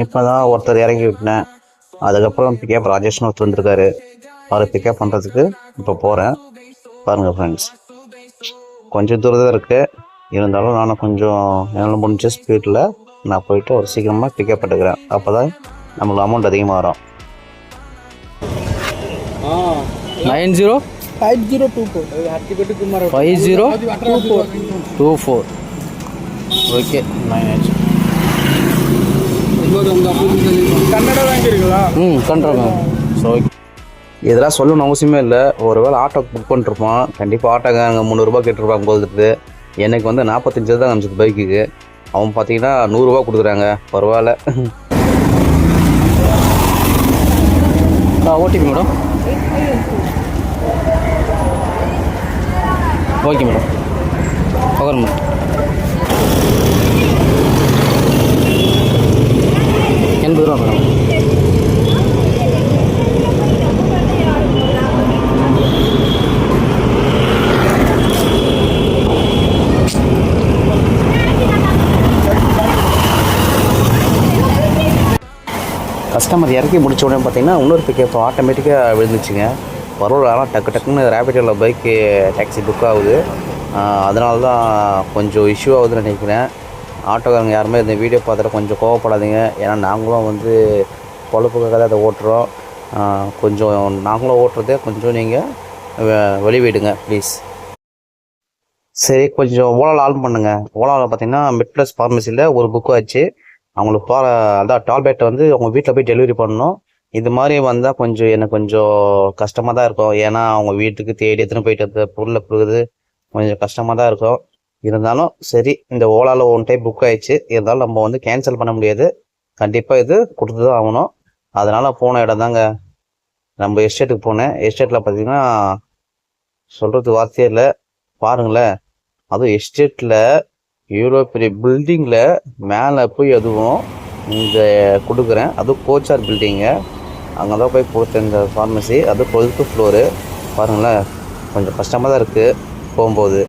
இப்போ தான் ஒருத்தர் இறங்கி விட்டேன். அதுக்கப்புறம் பிக்கப் ராஜேஷ்னு ஒருத்தர் வந்திருக்காரு. அவரை பிக்கப் பண்ணுறதுக்கு இப்போ போகிறேன். பாருங்கள் ஃப்ரெண்ட்ஸ், கொஞ்சம் தூரம் தான் இருக்குது. இருந்தாலும் நான் கொஞ்சம் என்னால் முடிஞ்ச ஸ்பீடில் நான் போயிட்டு ஒரு சீக்கிரமாக பிக்கப் பண்ணிக்கிறேன். அப்போ தான் நம்மளுக்கு அமௌண்ட் அதிகமாக வரும். 905024 ஓகே. கன்னட பேங்க் இருக்குங்களா? கண்டிப்பாக. ஸோ இதெல்லாம் சொல்லணும்னு அவசியமே இல்லை. ஒரு வேளை ஆட்டோக்கு புக் பண்ணிருப்போம், கண்டிப்பாக ஆட்டோக்காரங்க 300 கேட்டுருப்பாங்க போகுது. எனக்கு வந்து 45 தான் காமிச்சது பைக்குக்கு. அவன் பார்த்தீங்கன்னா 100 கொடுக்குறாங்க. பரவாயில்ல. OTP madam. Okay madam. பகர் மேடம். ₹80 மேடம். கஸ்டமர் இறக்கி முடிச்ச உடனே பார்த்தீங்கன்னா இன்னொரு பிக்கப் ஆட்டோமேட்டிக்காக விழுந்துச்சுங்க. பரவாயில்ல. ஆனால் டக்குன்னு ரேபிட்டோவில் பைக்கு டாக்ஸி புக் ஆகுது. அதனால தான் கொஞ்சம் இஷ்யூ ஆகுதுன்னு நினைக்கிறேன். ஆட்டோக்காரங்க யாருமே இந்த வீடியோ பார்த்துட்டு கொஞ்சம் கோவப்படாதீங்க. ஏன்னா நாங்களும் வந்து பொழப்புக்காக தான் அதை ஓட்டுறோம். கொஞ்சம் நாங்களும் ஓட்டுறதே கொஞ்சம் நீங்கள் வெளிவிடுங்க ப்ளீஸ். சரி, கொஞ்சம் ஓலாவில் ஆன் பண்ணுங்கள். ஓலாவில் பார்த்தீங்கன்னா மிட்ப்ளஸ் ஃபார்மசியில் ஒரு புக்கு ஆச்சு. அவங்களுக்கு அதான் டால்பேட்டை வந்து அவங்க வீட்டில் போய் டெலிவரி பண்ணணும். இது மாதிரி வந்தால் கொஞ்சம் எனக்கு கொஞ்சம் கஷ்டமாக தான் இருக்கும். ஏன்னா அவங்க வீட்டுக்கு தேடி எடுத்துன்னு போயிட்டு பொருளை கொடுக்குறது கொஞ்சம் கஷ்டமாக தான் இருக்கும். இருந்தாலும் சரி, இந்த ஓலாவில் ஒன் டைம் புக் ஆயிடுச்சு. இருந்தாலும் நம்ம வந்து கேன்சல் பண்ண முடியாது. கண்டிப்பாக இது கொடுத்து தான் ஆகணும். அதனால் போன இடம் தாங்க நம்ம எஸ்டேட்டுக்கு போனேன். எஸ்டேட்டில் பார்த்தீங்கன்னா சொல்கிறது வார்த்தையே இல்லை. பாருங்களேன், அதுவும் எஸ்டேட்டில் இவ்வளோ பெரிய பில்டிங்கில் மேலே போய் அதுவும் இந்த கொடுக்குறேன். அதுவும் கோச்சார் பில்டிங்கு. அங்கே தான் போய் கொடுத்தேன் இந்த ஃபார்மசி. அது 12th ஃப்ளோரு. பாருங்களேன், கொஞ்சம் கஷ்டமாக தான் இருக்குது போகும்போது.